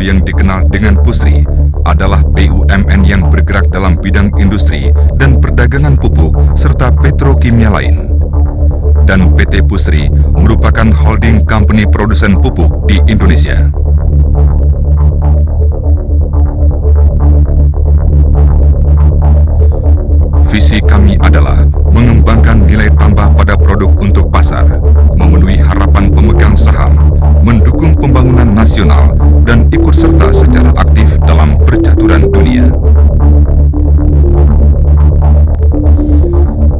yang dikenal dengan Pusri adalah BUMN yang bergerak dalam bidang industri dan perdagangan pupuk serta petrokimia lain. Dan PT Pusri merupakan holding company produsen pupuk di Indonesia. Visi kami adalah mengembangkan nilai tambah pada produk untuk pasar, memenuhi harapan pemegang saham, mendukung pembangunan nasional, dan ikut serta secara aktif dalam percaturan dunia.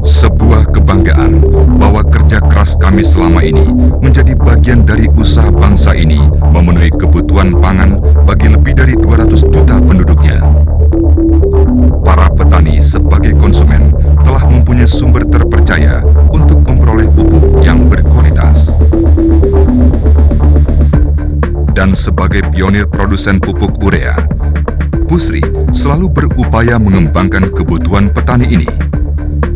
Sebuah kebanggaan bahwa kerja keras kami selama ini menjadi bagian dari usaha bangsa ini memenuhi kebutuhan pangan bagi lebih dari 200 juta penduduknya. Para petani sebagai konsumen telah mempunyai sumber terpercaya untuk memperoleh pupuk yang berkualitas. Dan sebagai pionir produsen pupuk urea, Pusri selalu berupaya mengembangkan kebutuhan petani ini.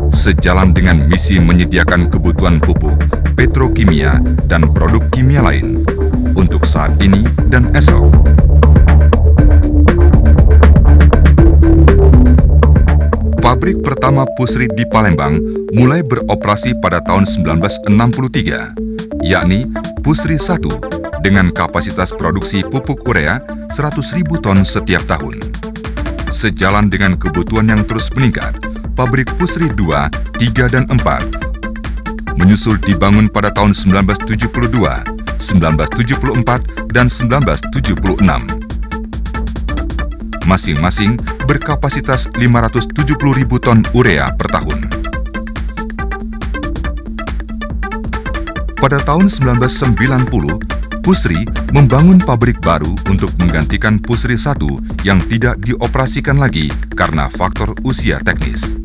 Sejalan dengan misi menyediakan kebutuhan pupuk, petrokimia, dan produk kimia lain untuk saat ini dan esok. Pabrik pertama Pusri di Palembang mulai beroperasi pada tahun 1963, yakni Pusri 1 dengan kapasitas produksi pupuk urea 100.000 ton setiap tahun. Sejalan dengan kebutuhan yang terus meningkat, pabrik Pusri 2, 3, dan 4 menyusul dibangun pada tahun 1972, 1974, dan 1976. Masing-masing berkapasitas 570.000 ton urea per tahun. Pada tahun 1990, Pusri membangun pabrik baru untuk menggantikan Pusri 1 yang tidak dioperasikan lagi karena faktor usia teknis.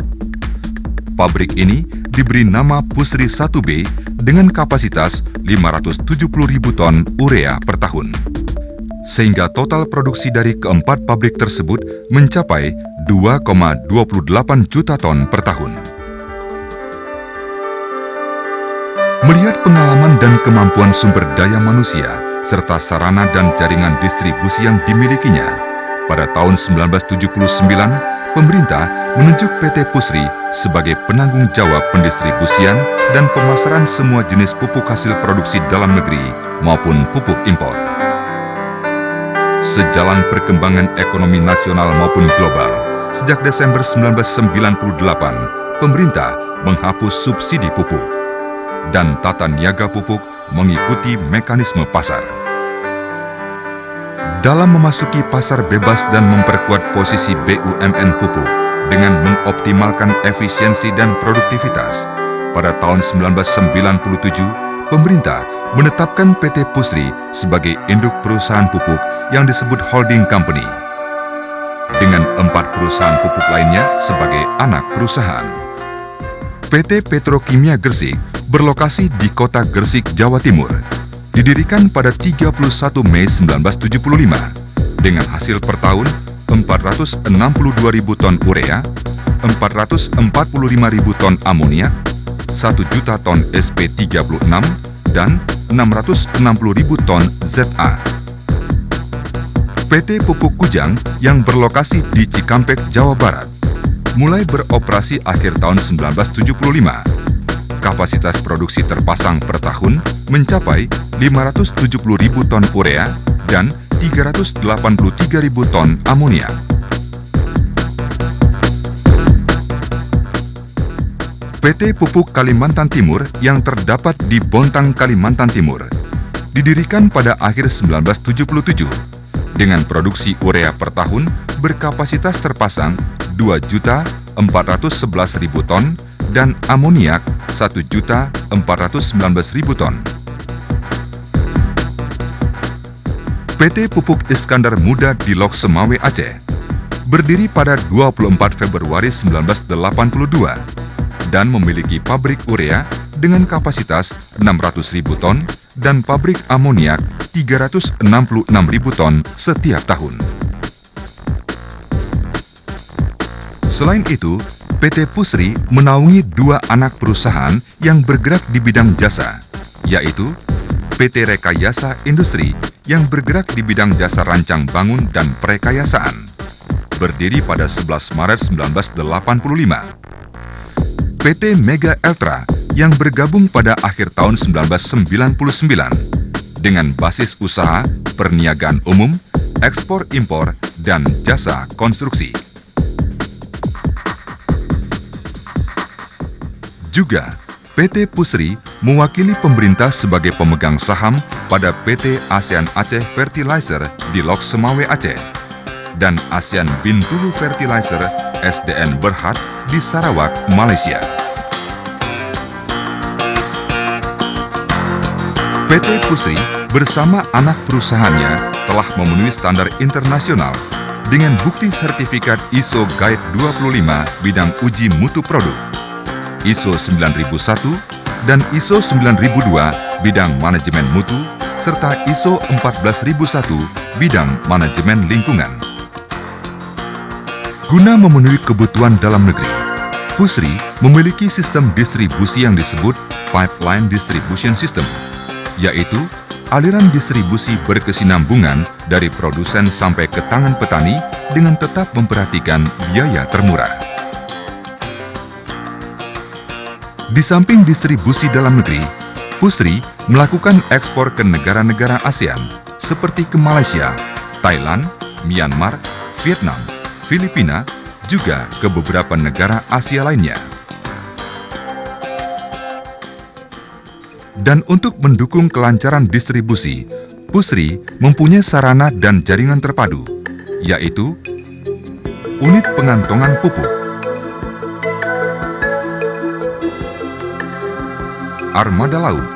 Pabrik ini diberi nama Pusri 1B dengan kapasitas 570.000 ton urea per tahun. Sehingga total produksi dari keempat pabrik tersebut mencapai 2,28 juta ton per tahun. Melihat pengalaman dan kemampuan sumber daya manusia, serta sarana dan jaringan distribusi yang dimilikinya, pada tahun 1979, pemerintah menunjuk PT Pusri sebagai penanggung jawab pendistribusian dan pemasaran semua jenis pupuk hasil produksi dalam negeri maupun pupuk impor. Sejalan perkembangan ekonomi nasional maupun global, sejak Desember 1998, pemerintah menghapus subsidi pupuk dan tata niaga pupuk mengikuti mekanisme pasar. Dalam memasuki pasar bebas dan memperkuat posisi BUMN pupuk dengan mengoptimalkan efisiensi dan produktivitas, pada tahun 1997, pemerintah menetapkan PT Pusri sebagai induk perusahaan pupuk yang disebut holding company, dengan 4 perusahaan pupuk lainnya sebagai anak perusahaan. PT Petrokimia Gresik berlokasi di kota Gresik, Jawa Timur, didirikan pada 31 Mei 1975, dengan hasil per tahun 462.000 ton urea, 445.000 ton amoniak, 1 juta ton SP36, dan 660.000 ton ZA. PT Pupuk Kujang yang berlokasi di Cikampek, Jawa Barat, mulai beroperasi akhir tahun 1975. Kapasitas produksi terpasang per tahun mencapai 570.000 ton urea dan 383.000 ton amoniak. PT Pupuk Kalimantan Timur yang terdapat di Bontang, Kalimantan Timur, didirikan pada akhir 1977 dengan produksi urea per tahun berkapasitas terpasang 2.411.000 ton dan amoniak 1.419.000 ton. PT Pupuk Iskandar Muda di Lok Semawe, Aceh, berdiri pada 24 Februari 1982 dan memiliki pabrik urea dengan kapasitas 600.000 ton dan pabrik amoniak 366.000 ton setiap tahun. Selain itu, PT Pusri menaungi 2 anak perusahaan yang bergerak di bidang jasa, yaitu PT Rekayasa Industri yang bergerak di bidang jasa rancang bangun dan perekayasaan. Berdiri pada 11 Maret 1985. PT Mega Eltra yang bergabung pada akhir tahun 1999 dengan basis usaha, perniagaan umum, ekspor-impor, dan jasa konstruksi. Juga, PT Pusri mewakili pemerintah sebagai pemegang saham pada PT ASEAN Aceh Fertilizer di Lok Semawe Aceh dan ASEAN Bintulu Fertilizer SDN Berhad di Sarawak, Malaysia. PT Pusri bersama anak perusahaannya telah memenuhi standar internasional dengan bukti sertifikat ISO Guide 25 bidang uji mutu produk, ISO 9001 dan ISO 9002 bidang manajemen mutu, serta ISO 14001 bidang manajemen lingkungan. Guna memenuhi kebutuhan dalam negeri, Pusri memiliki sistem distribusi yang disebut Pipeline Distribution System, yaitu aliran distribusi berkesinambungan dari produsen sampai ke tangan petani dengan tetap memperhatikan biaya termurah. Di samping distribusi dalam negeri, Pusri melakukan ekspor ke negara-negara ASEAN seperti ke Malaysia, Thailand, Myanmar, Vietnam, Filipina, juga ke beberapa negara Asia lainnya. Dan untuk mendukung kelancaran distribusi, Pusri mempunyai sarana dan jaringan terpadu, yaitu unit pengantongan pupuk, armada laut,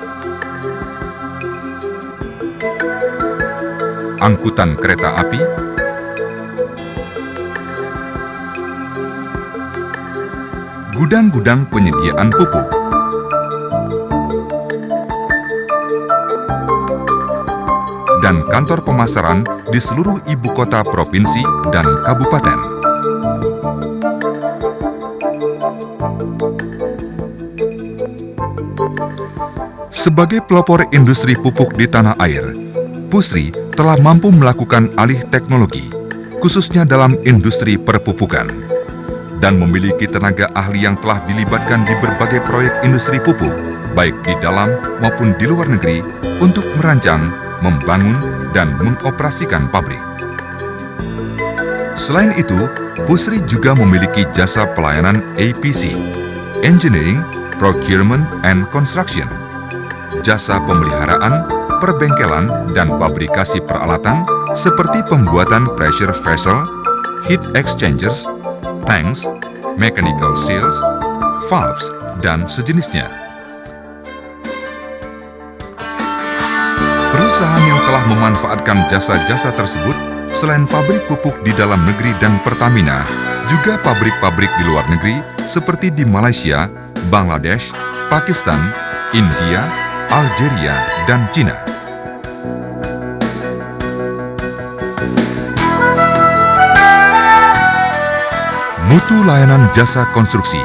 angkutan kereta api, gudang-gudang penyediaan pupuk, dan kantor pemasaran di seluruh ibu kota provinsi dan kabupaten. Sebagai pelopor industri pupuk di tanah air, Pusri telah mampu melakukan alih teknologi, khususnya dalam industri perpupukan, dan memiliki tenaga ahli yang telah dilibatkan di berbagai proyek industri pupuk, baik di dalam maupun di luar negeri, untuk merancang, membangun, dan mengoperasikan pabrik. Selain itu, Pusri juga memiliki jasa pelayanan APC, Engineering, Procurement, and Construction, jasa pemeliharaan, perbengkelan, dan pabrikasi peralatan seperti pembuatan pressure vessel, heat exchangers, tanks, mechanical seals, valves, dan sejenisnya. Perusahaan yang telah memanfaatkan jasa-jasa tersebut, selain pabrik pupuk di dalam negeri dan Pertamina, juga pabrik-pabrik di luar negeri seperti di Malaysia, Bangladesh, Pakistan, India, Algeria, dan Cina. Mutu layanan jasa konstruksi,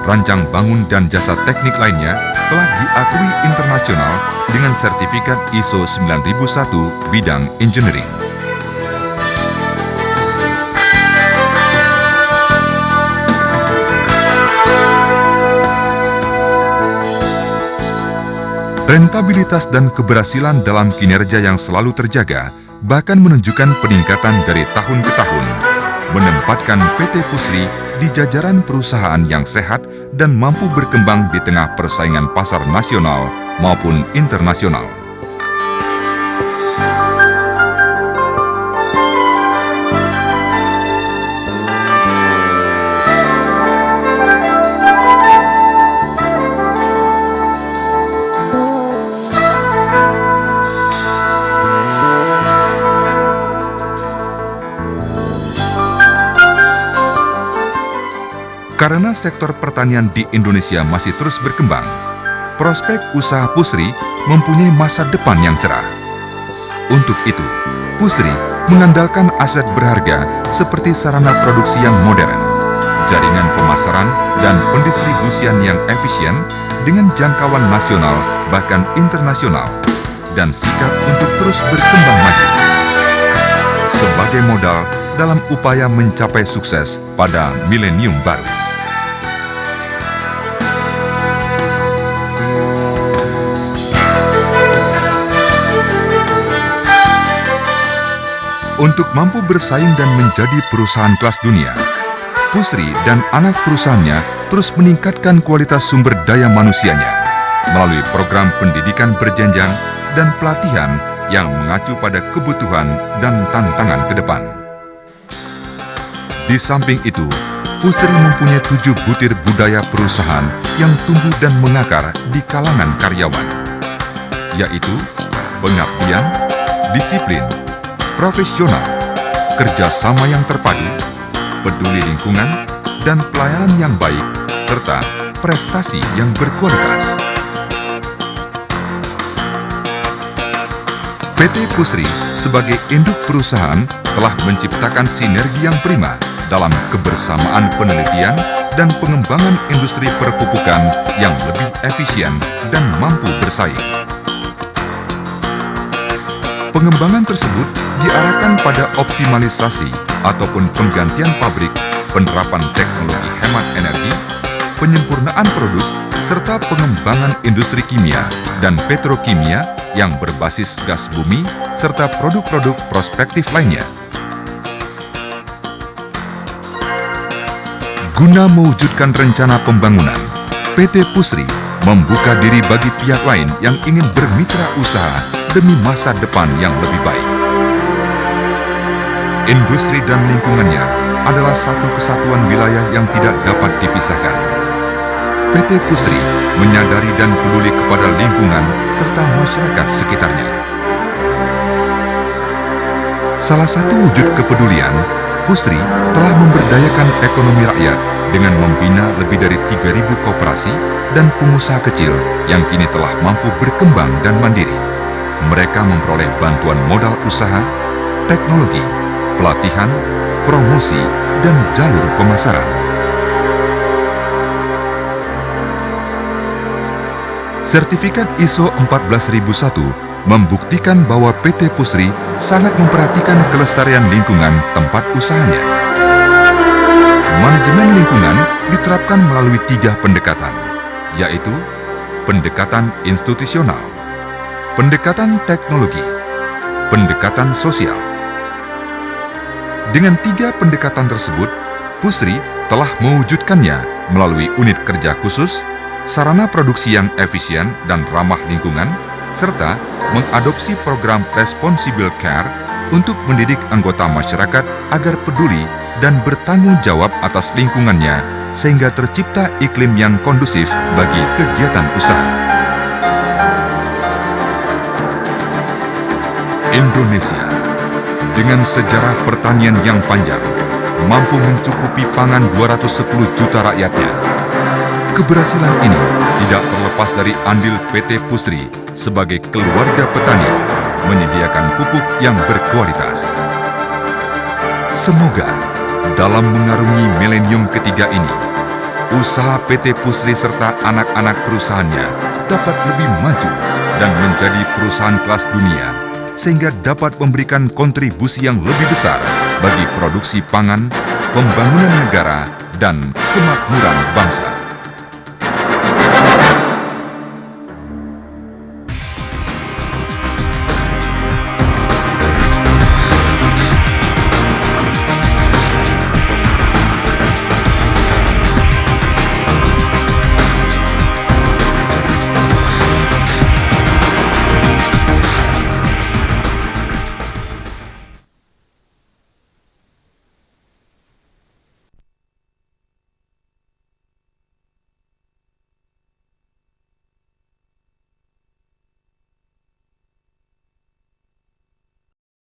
rancang bangun, dan jasa teknik lainnya telah diakui internasional dengan sertifikat ISO 9001 bidang engineering. Rentabilitas dan keberhasilan dalam kinerja yang selalu terjaga, bahkan menunjukkan peningkatan dari tahun ke tahun, menempatkan PT Pusri di jajaran perusahaan yang sehat dan mampu berkembang di tengah persaingan pasar nasional maupun internasional. Karena sektor pertanian di Indonesia masih terus berkembang, prospek usaha Pusri mempunyai masa depan yang cerah. Untuk itu, Pusri mengandalkan aset berharga seperti sarana produksi yang modern, jaringan pemasaran dan pendistribusian yang efisien dengan jangkauan nasional bahkan internasional, dan sikap untuk terus berkembang maju sebagai modal dalam upaya mencapai sukses pada milenium baru. Untuk mampu bersaing dan menjadi perusahaan kelas dunia, Pusri dan anak perusahaannya terus meningkatkan kualitas sumber daya manusianya melalui program pendidikan berjenjang dan pelatihan yang mengacu pada kebutuhan dan tantangan ke depan. Di samping itu, Pusri mempunyai 7 butir budaya perusahaan yang tumbuh dan mengakar di kalangan karyawan, yaitu pengabdian, disiplin, profesional, kerjasama yang terpadu, peduli lingkungan, dan pelayanan yang baik, serta prestasi yang berkualitas. PT Pusri sebagai induk perusahaan telah menciptakan sinergi yang prima dalam kebersamaan penelitian dan pengembangan industri perpupukan yang lebih efisien dan mampu bersaing. Pengembangan tersebut diarahkan pada optimalisasi ataupun penggantian pabrik, penerapan teknologi hemat energi, penyempurnaan produk, serta pengembangan industri kimia dan petrokimia yang berbasis gas bumi, serta produk-produk prospektif lainnya. Guna mewujudkan rencana pembangunan, PT Pusri membuka diri bagi pihak lain yang ingin bermitra usaha demi masa depan yang lebih baik. Industri dan lingkungannya adalah satu kesatuan wilayah yang tidak dapat dipisahkan. PT Pusri menyadari dan peduli kepada lingkungan serta masyarakat sekitarnya. Salah satu wujud kepedulian, Pusri telah memberdayakan ekonomi rakyat dengan membina lebih dari 3.000 koperasi dan pengusaha kecil yang kini telah mampu berkembang dan mandiri. Mereka memperoleh bantuan modal usaha, teknologi, pelatihan, promosi, dan jalur pemasaran. Sertifikat ISO 14001 membuktikan bahwa PT Pusri sangat memperhatikan kelestarian lingkungan tempat usahanya. Manajemen lingkungan diterapkan melalui 3 pendekatan, yaitu pendekatan institusional, pendekatan teknologi, pendekatan sosial. Dengan 3 pendekatan tersebut, Pusri telah mewujudkannya melalui unit kerja khusus, sarana produksi yang efisien dan ramah lingkungan, serta mengadopsi program Responsible Care untuk mendidik anggota masyarakat agar peduli dan bertanggung jawab atas lingkungannya sehingga tercipta iklim yang kondusif bagi kegiatan usaha. Indonesia dengan sejarah pertanian yang panjang mampu mencukupi pangan 210 juta rakyatnya. Keberhasilan ini tidak terlepas dari andil PT Pusri sebagai keluarga petani menyediakan pupuk yang berkualitas. Semoga dalam mengarungi milenium ketiga ini, usaha PT Pusri serta anak-anak perusahaannya dapat lebih maju dan menjadi perusahaan kelas dunia, sehingga dapat memberikan kontribusi yang lebih besar bagi produksi pangan, pembangunan negara, dan kemakmuran bangsa.